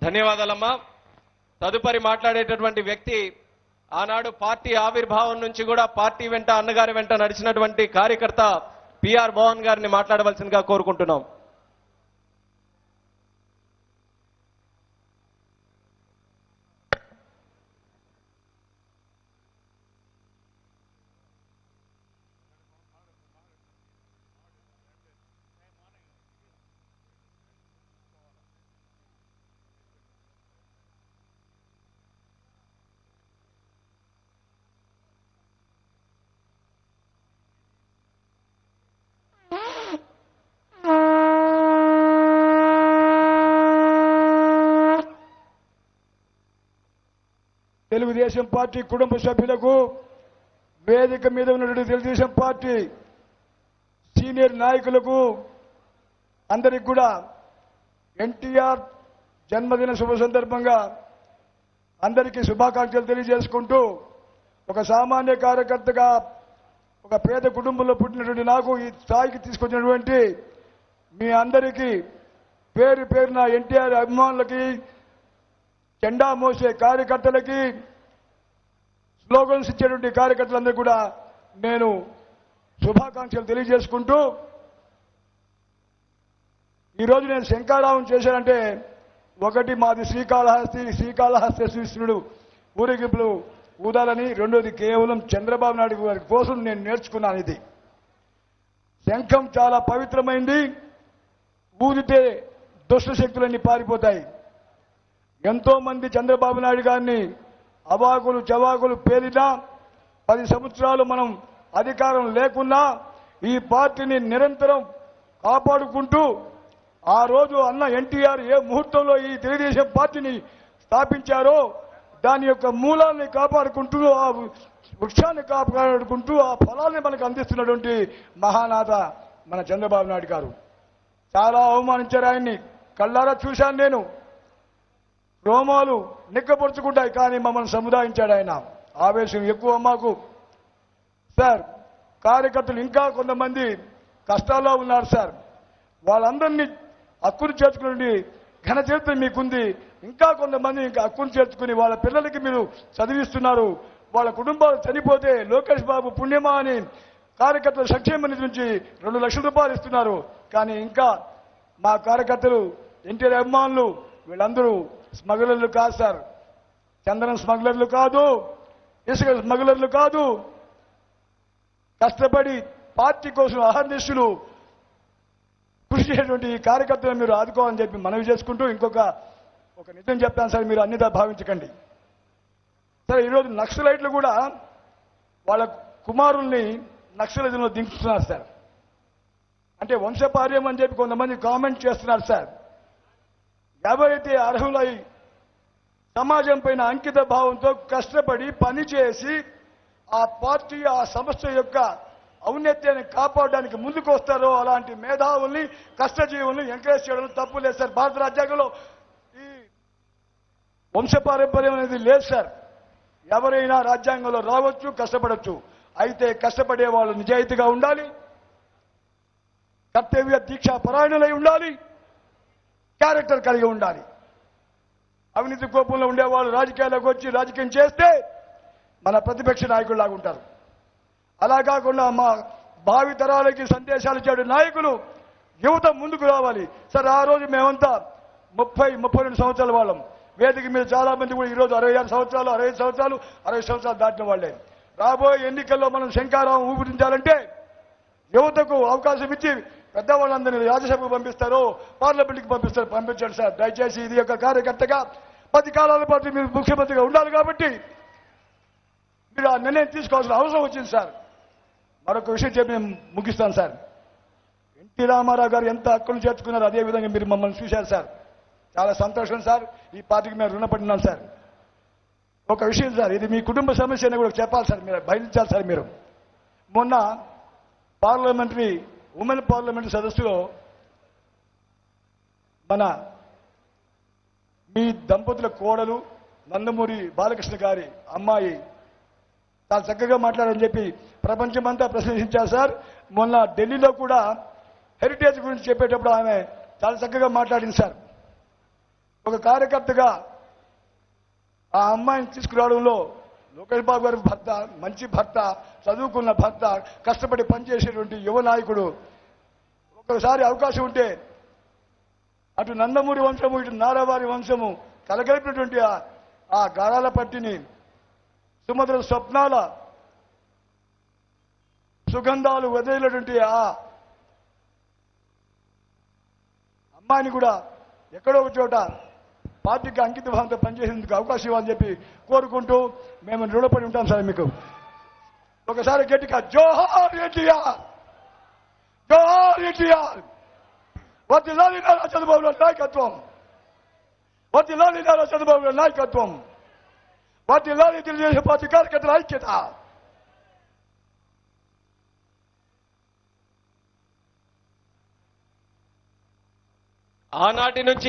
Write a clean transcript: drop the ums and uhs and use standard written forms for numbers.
ధన్యవాదాలమ్మా. తదుపరి మాట్లాడేటటువంటి వ్యక్తి ఆనాడు పార్టీ ఆవిర్భావం నుంచి కూడా పార్టీ వెంట అన్నగారి వెంట నడిచినటువంటి కార్యకర్త పిఆర్ మోహన్ గారిని మాట్లాడవలసిందిగా కోరుకుంటున్నాం. తెలుగుదేశం పార్టీ కుటుంబ సభ్యులకు, వేదిక మీద ఉన్నటువంటి తెలుగుదేశం పార్టీ సీనియర్ నాయకులకు అందరికి కూడా ఎన్టీఆర్ జన్మదిన శుభ సందర్భంగా అందరికీ శుభాకాంక్షలు తెలియజేసుకుంటూ, ఒక సామాన్య కార్యకర్తగా ఒక పేద కుటుంబంలో పుట్టినటువంటి నాకు ఈ స్థాయికి తీసుకొచ్చినటువంటి మీ అందరికీ పేరు పేరున ఎన్టీఆర్ అభిమానులకి, జెండా మోసే కార్యకర్తలకి, స్లోగన్స్ ఇచ్చేటువంటి కార్యకర్తలందరూ కూడా నేను శుభాకాంక్షలు తెలియజేసుకుంటూ, ఈరోజు నేను శంఖారావం చేశానంటే ఒకటి మాది శ్రీకాళహస్తీశ్వరుడు ఊరేగింపులు ఊదాలని, రెండోది కేవలం చంద్రబాబు నాయుడు గారి కోసం నేను నేర్చుకున్నాను. ఇది శంఖం చాలా పవిత్రమైంది, ఊదితే దుష్ట శక్తులన్నీ పారిపోతాయి. ఎంతో మంది చంద్రబాబు నాయుడు గారిని అవాకులు చవాకులు పేరినా 10 సంవత్సరాలు మనం అధికారం లేకున్నా ఈ పార్టీని నిరంతరం కాపాడుకుంటూ, ఆ రోజు అన్న ఎన్టీఆర్ ఏ ముహూర్తంలో ఈ తెలుగుదేశం పార్టీని స్థాపించారో దాని యొక్క మూలాన్ని కాపాడుకుంటూ, ఆ వృక్షాన్ని కాపాడుకుంటూ ఆ ఫలాన్ని మనకు అందిస్తున్నటువంటి మహానాథ మన చంద్రబాబు నాయుడు గారు. చాలా అవమానించారు ఆయన్ని, కళ్ళారా చూశాను నేను. రోమాలు నిక్కపరుచుకుంటాయి, కానీ మమ్మల్ని సముదాయించాడు ఆయన. ఆవేశం ఎక్కువ మాకు. సార్, కార్యకర్తలు ఇంకా కొంతమంది కష్టాల్లో ఉన్నారు సార్. వాళ్ళందరినీ హక్కును చేర్చుకుని ఘన చరిత్ర మీకుంది. ఇంకా కొంతమంది ఇంకా హక్కును చేర్చుకుని వాళ్ళ పిల్లలకి మీరు చదివిస్తున్నారు. వాళ్ళ కుటుంబాలు చనిపోతే లోకేష్ బాబు పుణ్యమా అని కార్యకర్తల సంక్షేమ నిధి నుంచి 2 లక్షల రూపాయలు ఇస్తున్నారు. కానీ ఇంకా మా కార్యకర్తలు, ఎన్టీఆర్ అభిమానులు వీళ్ళందరూ స్మగ్లర్లు కాదు సార్. చందనం స్మగ్లర్లు కాదు, ఇసుక స్మగ్లర్లు కాదు. కష్టపడి పార్టీ కోసం అహర్నిశలు కృషి చేసేటువంటి ఈ కార్యకర్తలను మీరు ఆదుకోవాలని చెప్పి మనవి చేసుకుంటూ, ఒక నిజం చెప్తాను సార్, మీరు అన్నిదా భావించకండి. సరే, ఈరోజు నక్సలైట్లు కూడా వాళ్ళ కుమారుల్ని నక్సలిజంలో దింపుతున్నారు సార్. అంటే వంశపార్యం అని చెప్పి కొంతమంది కామెంట్ చేస్తున్నారు సార్. ఎవరైతే అర్హులై సమాజం పైన అంకిత భావంతో కష్టపడి పనిచేసి ఆ పార్టీ ఆ సంస్థ యొక్క ఔన్నత్యాన్ని కాపాడడానికి ముందుకు వస్తారో అలాంటి మేధావుల్ని, కష్టజీవుల్ని ఎంకరేజ్ చేయడం తప్పు లేదు సార్. భారత రాజ్యాంగంలో ఈ వంశపారంపర్యం అనేది లేదు సార్. ఎవరైనా రాజ్యాంగంలో రావచ్చు, కష్టపడవచ్చు. అయితే కష్టపడే వాళ్ళు నిజాయితీగా ఉండాలి, కర్తవ్య దీక్షా పరాయణులై ఉండాలి, క్యారెక్టర్ కలిగి ఉండాలి. అవినీతి కోపంలో ఉండేవాళ్ళు రాజకీయాల్లోకి వచ్చి రాజకీయం చేస్తే మన ప్రతిపక్ష నాయకుల్లాగా ఉంటారు. అలా కాకుండా మా భావి తరాలకి సందేశాలు ఇచ్చే నాయకులు, యువత ముందుకు రావాలి సార్. ఆ రోజు మేమంతా 30-32 సంవత్సరాల వాళ్ళం. వేదిక మీద చాలా మంది కూడా ఈరోజు 66 సంవత్సరాలు, 65 సంవత్సరాలు, 60 సంవత్సరాలు దాటిన వాళ్ళే. రాబోయే ఎన్నికల్లో మనం శంఖారావం ఊపిరించాలంటే యువతకు అవకాశం ఇచ్చి పెద్దవాళ్ళందరినీ రాజ్యసభకు పంపిస్తారో పార్లమెంట్కి పంపిస్తారు, పంపించండి సార్ దయచేసి. ఇది యొక్క కార్యకర్తగా 10 కాలాల పాటు మీరు ముఖ్యమంత్రిగా ఉండాలి కాబట్టి మీరు ఆ నిర్ణయం తీసుకోవాల్సిన అవసరం వచ్చింది సార్. మరొక విషయం చెప్పి నేను ముగిస్తాను సార్. ఎన్టీ రామారావు గారు ఎంత హక్కును చేర్చుకున్నారో అదేవిధంగా మీరు మమ్మల్ని చూశారు సార్. చాలా సంతోషం సార్. ఈ పార్టీకి మేము రుణపడినాం సార్. ఒక విషయం సార్, ఇది మీ కుటుంబ సమస్య అని కూడా చెప్పాలి సార్, మీరు బయలుదేరాలి సార్. మీరు మొన్న ఉమెన్ పార్లమెంటరీ సదస్సులో మీ దంపతుల కోడలు నందమూరి బాలకృష్ణ గారి అమ్మాయి చాలా చక్కగా మాట్లాడని చెప్పి ప్రపంచమంతా ప్రశంసించారు సార్. మొన్న ఢిల్లీలో కూడా హెరిటేజ్ గురించి చెప్పేటప్పుడు ఆమె చాలా చక్కగా మాట్లాడింది సార్. ఒక కార్యకర్తగా ఆ అమ్మాయిని తీసుకురావడంలో లోకేష్ బాబు గారి భర్త, మంచి భర్త, చదువుకున్న భర్త, కష్టపడి పనిచేసేటువంటి యువ నాయకుడు, ఒకసారి అవకాశం ఉంటే అటు నందమూరి వంశము ఇటు నారావారి వంశము కలగలిపినటువంటి ఆ గారాల పట్టిని, సుమధుర స్వప్నాల సుగంధాలు వదిలేటువంటి ఆ అమ్మాయిని కూడా ఎక్కడో ఒక చోట పార్టీకి అంకిత భావంతో పనిచేసేందుకు అవకాశం ఇవ్వాలని చెప్పి కోరుకుంటూ మేము రుణపడి ఉంటాం సార్ మీకు. ఒకసారి గట్టిగా జోహార్ ఎన్టీఆర్, జోహార్ ఎన్టీఆర్, వర్ధిల్లాలి నారా చంద్రబాబు నాయుడు నాయకత్వం, వర్ధిల్లాలి నారా చంద్రబాబు నాయుడు నాయకత్వం, వర్ధిల్లాలి తెలుగుదేశం పార్టీ కార్యకర్తల ఐక్యత. ఆనాటి నుంచి